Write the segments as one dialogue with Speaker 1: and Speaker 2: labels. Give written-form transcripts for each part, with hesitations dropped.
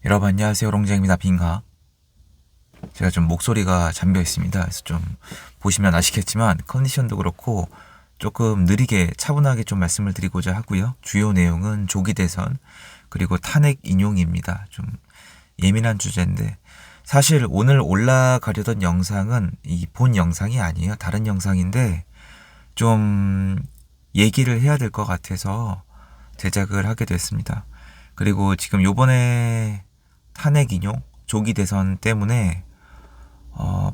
Speaker 1: 여러분 안녕하세요. 롱쟁입니다. 빙하. 제가 좀 목소리가 잠겨 있습니다. 그래서 좀 보시면 아시겠지만 컨디션도 그렇고 조금 느리게 차분하게 좀 말씀을 드리고자 하고요. 주요 내용은 조기 대선 그리고 탄핵 인용입니다. 좀 예민한 주제인데 사실 오늘 올라가려던 영상은 이 본 영상이 아니에요. 다른 영상인데 좀 얘기를 해야 될 것 같아서 제작을 하게 됐습니다. 그리고 지금 요번에 탄핵 인용, 조기 대선 때문에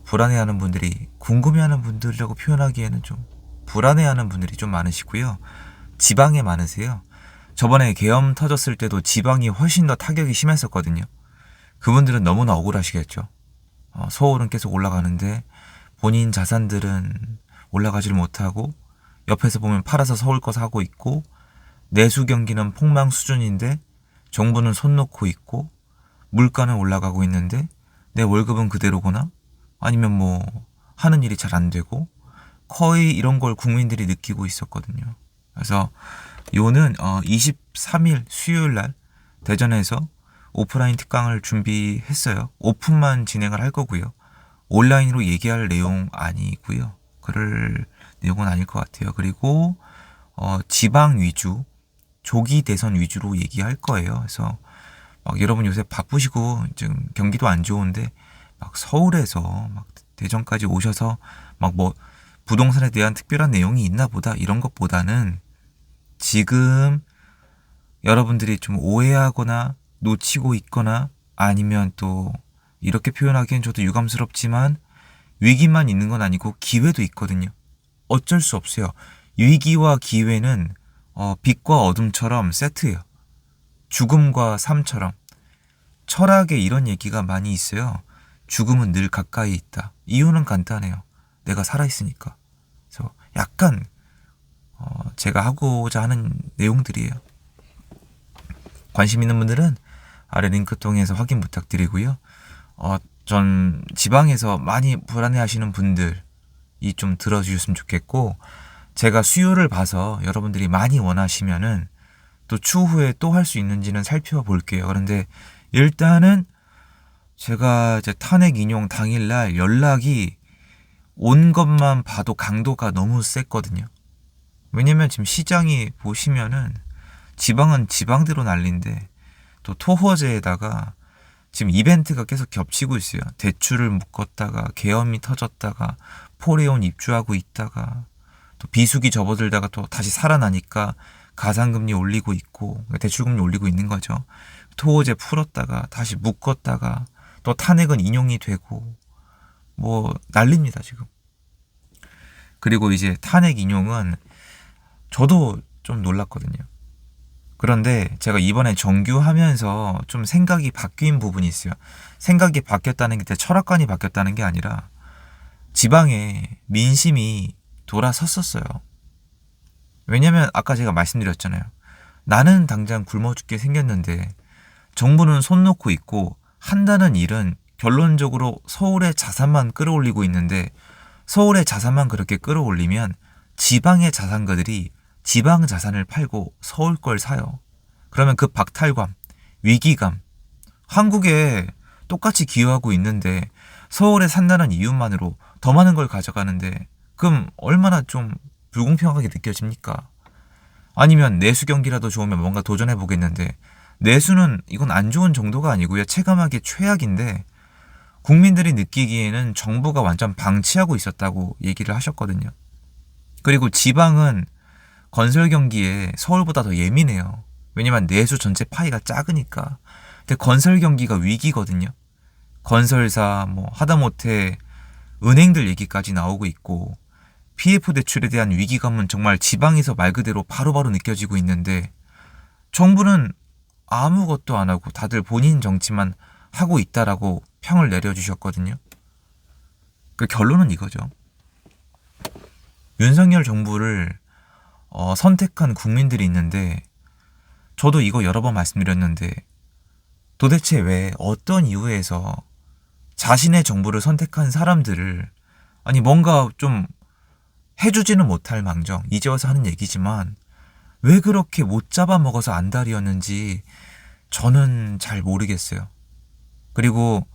Speaker 1: 불안해하는 분들이, 궁금해하는 분들이라고 표현하기에는 좀 불안해하는 분들이 좀 많으시고요. 지방에 많으세요. 저번에 계엄 터졌을 때도 지방이 훨씬 더 타격이 심했었거든요. 그분들은 너무나 억울하시겠죠. 서울은 계속 올라가는데 본인 자산들은 올라가지를 못하고 옆에서 보면 팔아서 서울 거 사고 있고 내수 경기는 폭망 수준인데 정부는 손 놓고 있고 물가는 올라가고 있는데 내 월급은 그대로거나 아니면 뭐 하는 일이 잘 안 되고 거의 이런 걸 국민들이 느끼고 있었거든요. 그래서 요는 23일 수요일 날 대전에서 오프라인 특강을 준비했어요. 오픈만 진행을 할 거고요. 온라인으로 얘기할 내용 아니고요. 그럴 내용은 아닐 것 같아요. 그리고 지방 위주, 조기 대선 위주로 얘기할 거예요. 그래서 막 여러분 요새 바쁘시고 지금 경기도 안 좋은데 막 서울에서 막 대전까지 오셔서 막 뭐 부동산에 대한 특별한 내용이 있나 보다 이런 것보다는 지금 여러분들이 좀 오해하거나 놓치고 있거나 아니면 또 이렇게 표현하기엔 저도 유감스럽지만 위기만 있는 건 아니고 기회도 있거든요. 어쩔 수 없어요. 위기와 기회는 빛과 어둠처럼 세트예요. 죽음과 삶처럼. 철학에 이런 얘기가 많이 있어요. 죽음은 늘 가까이 있다. 이유는 간단해요. 내가 살아있으니까. 그래서 약간 제가 하고자 하는 내용들이에요. 관심 있는 분들은 아래 링크 통해서 확인 부탁드리고요. 전 지방에서 많이 불안해하시는 분들이 좀 들어주셨으면 좋겠고 제가 수요를 봐서 여러분들이 많이 원하시면은 또 추후에 또 할 수 있는지는 살펴볼게요. 그런데 일단은 제가 이제 탄핵 인용 당일날 연락이 온 것만 봐도 강도가 너무 셌거든요. 왜냐면 지금 시장이 보시면은 지방은 지방대로 난리인데 또 토호제에다가 지금 이벤트가 계속 겹치고 있어요. 대출을 묶었다가 계엄이 터졌다가 포레온 입주하고 있다가 또 비수기 접어들다가 또 다시 살아나니까 가상금리 올리고 있고 대출금리 올리고 있는 거죠. 토호제 풀었다가 다시 묶었다가 또 탄핵은 인용이 되고 뭐 난립니다 지금. 그리고 이제 탄핵 인용은 저도 좀 놀랐거든요. 그런데 제가 이번에 정규하면서 좀 생각이 바뀐 부분이 있어요. 생각이 바뀌었다는 게 철학관이 바뀌었다는 게 아니라 지방에 민심이 돌아섰었어요. 왜냐면 아까 제가 말씀드렸잖아요. 나는 당장 굶어 죽게 생겼는데 정부는 손 놓고 있고 한다는 일은 결론적으로 서울의 자산만 끌어올리고 있는데 서울의 자산만 그렇게 끌어올리면 지방의 자산가들이 지방 자산을 팔고 서울 걸 사요. 그러면 그 박탈감, 위기감, 한국에 똑같이 기여하고 있는데 서울에 산다는 이유만으로 더 많은 걸 가져가는데 그럼 얼마나 좀 불공평하게 느껴집니까? 아니면 내수 경기라도 좋으면 뭔가 도전해 보겠는데 내수는 이건 안 좋은 정도가 아니고요. 체감하기 최악인데 국민들이 느끼기에는 정부가 완전 방치하고 있었다고 얘기를 하셨거든요. 그리고 지방은 건설 경기에 서울보다 더 예민해요. 왜냐면 내수 전체 파이가 작으니까. 근데 건설 경기가 위기거든요. 건설사 뭐 하다못해 은행들 얘기까지 나오고 있고 PF 대출에 대한 위기감은 정말 지방에서 말 그대로 바로바로 느껴지고 있는데 정부는 아무것도 안 하고 다들 본인 정치만 하고 있다라고 평을 내려주셨거든요. 그 결론은 이거죠. 윤석열 정부를 선택한 국민들이 있는데 저도 이거 여러 번 말씀드렸는데 도대체 왜 어떤 이유에서 자신의 정부를 선택한 사람들을 아니 뭔가 좀 해주지는 못할 망정 이제 와서 하는 얘기지만 왜 그렇게 못 잡아먹어서 안달이었는지 저는 잘 모르겠어요. 그리고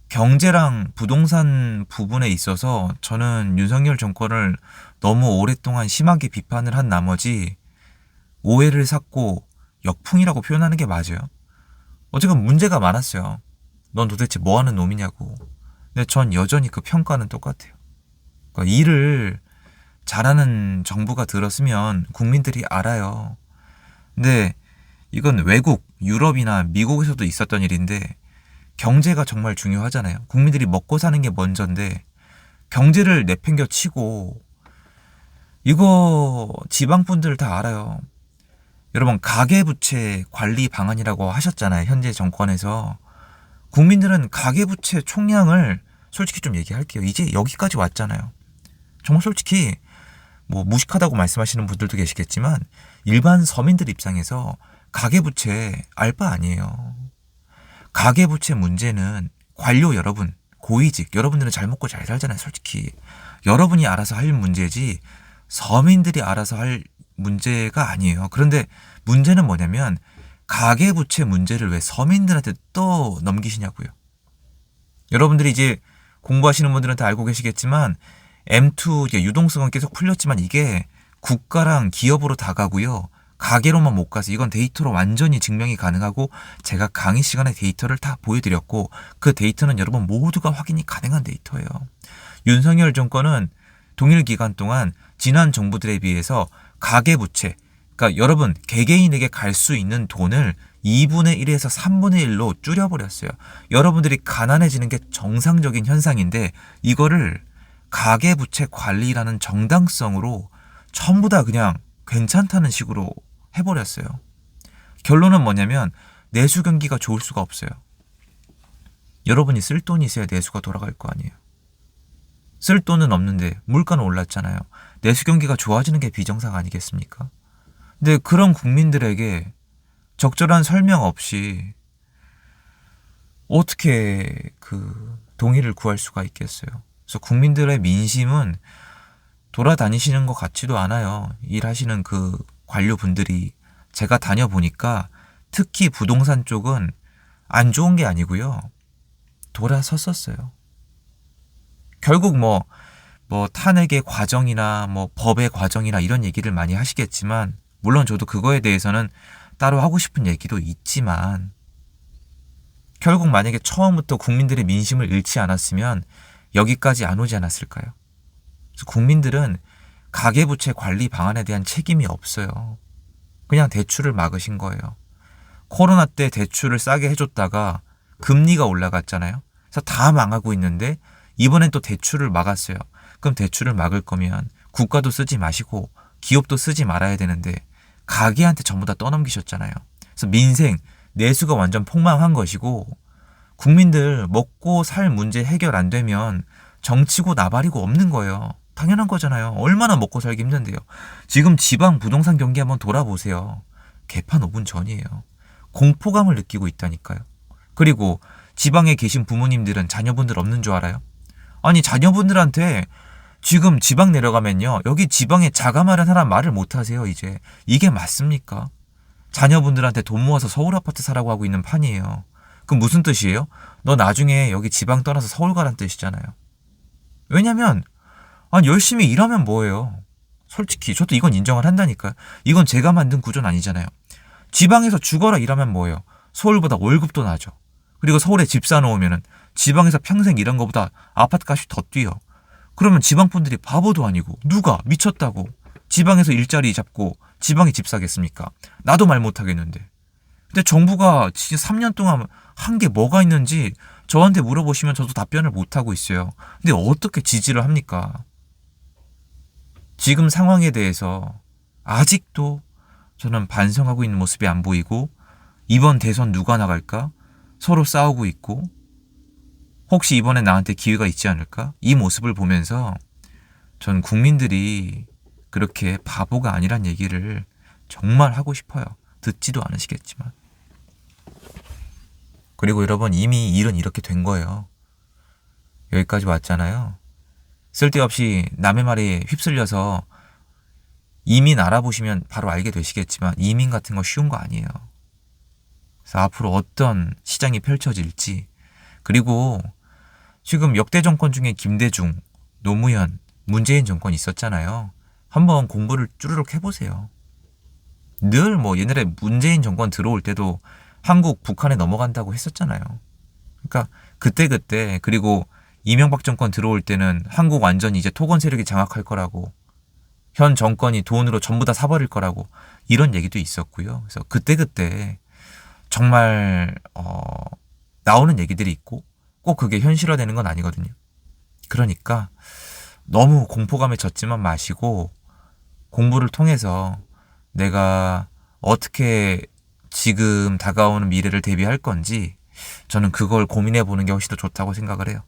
Speaker 1: 경제랑 부동산 부분에 있어서 저는 윤석열 정권을 너무 오랫동안 심하게 비판을 한 나머지 오해를 샀고 역풍이라고 표현하는 게 맞아요. 어쨌든 문제가 많았어요. 넌 도대체 뭐 하는 놈이냐고. 근데 전 여전히 그 평가는 똑같아요. 그러니까 일을 잘하는 정부가 들었으면 국민들이 알아요. 근데 이건 외국, 유럽이나 미국에서도 있었던 일인데 경제가 정말 중요하잖아요. 국민들이 먹고 사는 게 먼저인데 경제를 내팽겨 치고 이거 지방분들 다 알아요. 여러분 가계부채 관리 방안이라고 하셨잖아요. 현재 정권에서. 국민들은 가계부채 총량을 솔직히 좀 얘기할게요. 이제 여기까지 왔잖아요. 정말 솔직히 뭐 무식하다고 말씀하시는 분들도 계시겠지만 일반 서민들 입장에서 가계부채 알 바 아니에요. 가계부채 문제는 관료 여러분, 고위직 여러분들은 잘 먹고 잘 살잖아요. 솔직히 여러분이 알아서 할 문제지 서민들이 알아서 할 문제가 아니에요. 그런데 문제는 뭐냐면 가계부채 문제를 왜 서민들한테 또 넘기시냐고요. 여러분들이 이제 공부하시는 분들은 다 알고 계시겠지만 M2 유동성은 계속 풀렸지만 이게 국가랑 기업으로 다 가고요. 가계로만 못 가서 이건 데이터로 완전히 증명이 가능하고 제가 강의 시간에 데이터를 다 보여드렸고 그 데이터는 여러분 모두가 확인이 가능한 데이터예요. 윤석열 정권은 동일 기간 동안 지난 정부들에 비해서 가계부채, 그러니까 여러분 개개인에게 갈 수 있는 돈을 2분의 1에서 3분의 1로 줄여버렸어요. 여러분들이 가난해지는 게 정상적인 현상인데 이거를 가계부채 관리라는 정당성으로 전부 다 그냥 괜찮다는 식으로 해버렸어요. 결론은 뭐냐면 내수 경기가 좋을 수가 없어요. 여러분이 쓸 돈이 있어야 내수가 돌아갈 거 아니에요. 쓸 돈은 없는데 물가는 올랐잖아요. 내수 경기가 좋아지는 게 비정상 아니겠습니까? 근데 그런 국민들에게 적절한 설명 없이 어떻게 그 동의를 구할 수가 있겠어요. 그래서 국민들의 민심은 돌아다니시는 것 같지도 않아요. 일하시는 그 관료분들이. 제가 다녀보니까 특히 부동산 쪽은 안 좋은 게 아니고요. 돌아섰었어요. 결국 뭐 탄핵의 과정이나 뭐 법의 과정이나 이런 얘기를 많이 하시겠지만 물론 저도 그거에 대해서는 따로 하고 싶은 얘기도 있지만 결국 만약에 처음부터 국민들의 민심을 잃지 않았으면 여기까지 안 오지 않았을까요? 그래서 국민들은 가계부채 관리 방안에 대한 책임이 없어요. 그냥 대출을 막으신 거예요. 코로나 때 대출을 싸게 해줬다가 금리가 올라갔잖아요. 그래서 다 망하고 있는데 이번엔 또 대출을 막았어요. 그럼 대출을 막을 거면 국가도 쓰지 마시고 기업도 쓰지 말아야 되는데 가게한테 전부 다 떠넘기셨잖아요. 그래서 민생, 내수가 완전 폭망한 것이고 국민들 먹고 살 문제 해결 안 되면 정치고 나발이고 없는 거예요. 당연한 거잖아요. 얼마나 먹고 살기 힘든데요. 지금 지방 부동산 경기 한번 돌아보세요. 개판 5분 전이에요. 공포감을 느끼고 있다니까요. 그리고 지방에 계신 부모님들은 자녀분들 없는 줄 알아요? 아니 자녀분들한테 지금 지방 내려가면요. 여기 지방에 자가 마련하란 말을 못하세요. 이제. 이게 맞습니까? 자녀분들한테 돈 모아서 서울 아파트 사라고 하고 있는 판이에요. 그럼 무슨 뜻이에요? 너 나중에 여기 지방 떠나서 서울 가란 뜻이잖아요. 왜냐면 아니 열심히 일하면 뭐예요? 솔직히 저도 이건 인정을 한다니까요. 이건 제가 만든 구조는 아니잖아요. 지방에서 죽어라 일하면 뭐예요? 서울보다 월급도 나죠. 그리고 서울에 집 사놓으면은 지방에서 평생 일한 것보다 아파트 값이 더 뛰어. 그러면 지방 분들이 바보도 아니고 누가 미쳤다고 지방에서 일자리 잡고 지방에 집 사겠습니까? 나도 말 못하겠는데. 근데 정부가 지금 3년 동안 한 게 뭐가 있는지 저한테 물어보시면 저도 답변을 못하고 있어요. 근데 어떻게 지지를 합니까? 지금 상황에 대해서 아직도 저는 반성하고 있는 모습이 안 보이고 이번 대선 누가 나갈까? 서로 싸우고 있고 혹시 이번에 나한테 기회가 있지 않을까? 이 모습을 보면서 전 국민들이 그렇게 바보가 아니란 얘기를 정말 하고 싶어요. 듣지도 않으시겠지만. 그리고 여러분 이미 일은 이렇게 된 거예요. 여기까지 왔잖아요. 쓸데없이 남의 말에 휩쓸려서 이민 알아보시면 바로 알게 되시겠지만 이민 같은 거 쉬운 거 아니에요. 그래서 앞으로 어떤 시장이 펼쳐질지 그리고 지금 역대 정권 중에 김대중, 노무현, 문재인 정권 있었잖아요. 한번 공부를 쭈르륵 해보세요. 늘 뭐 옛날에 문재인 정권 들어올 때도 한국 북한에 넘어간다고 했었잖아요. 그러니까 그때 그리고 이명박 정권 들어올 때는 한국 완전히 이제 토건 세력이 장악할 거라고, 현 정권이 돈으로 전부 다 사버릴 거라고, 이런 얘기도 있었고요. 그래서 그때 정말 나오는 얘기들이 있고 꼭 그게 현실화되는 건 아니거든요. 그러니까 너무 공포감에 젖지만 마시고 공부를 통해서 내가 어떻게 지금 다가오는 미래를 대비할 건지, 저는 그걸 고민해 보는 게 훨씬 더 좋다고 생각을 해요.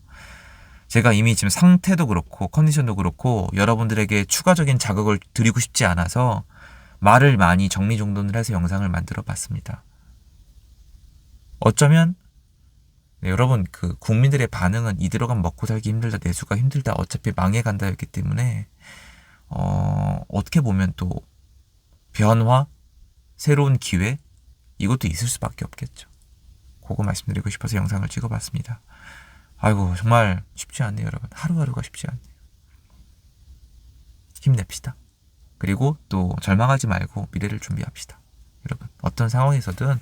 Speaker 1: 제가 이미 지금 상태도 그렇고 컨디션도 그렇고 여러분들에게 추가적인 자극을 드리고 싶지 않아서 말을 많이 정리정돈을 해서 영상을 만들어 봤습니다. 어쩌면 여러분, 그 국민들의 반응은 이 들어가면 먹고 살기 힘들다, 내수가 힘들다, 어차피 망해간다였기 때문에 어떻게 보면 또 변화, 새로운 기회, 이것도 있을 수밖에 없겠죠. 그거 말씀드리고 싶어서 영상을 찍어봤습니다. 아이고, 정말 쉽지 않네요, 여러분. 하루하루가 쉽지 않네요. 힘냅시다. 그리고 또 절망하지 말고 미래를 준비합시다. 여러분, 어떤 상황에서든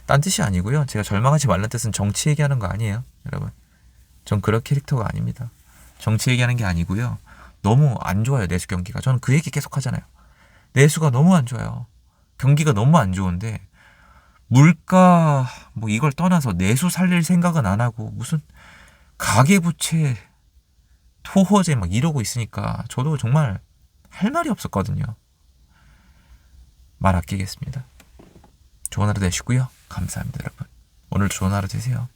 Speaker 1: 딴 뜻이 아니고요. 제가 절망하지 말라는 뜻은 정치 얘기하는 거 아니에요, 여러분. 전 그런 캐릭터가 아닙니다. 정치 얘기하는 게 아니고요. 너무 안 좋아요, 내수 경기가. 저는 그 얘기 계속 하잖아요. 내수가 너무 안 좋아요. 경기가 너무 안 좋은데 물가 뭐 이걸 떠나서 내수 살릴 생각은 안 하고 무슨 가계부채, 토호제 막 이러고 있으니까 저도 정말 할 말이 없었거든요. 말 아끼겠습니다. 좋은 하루 되시고요. 감사합니다, 여러분. 오늘도 좋은 하루 되세요.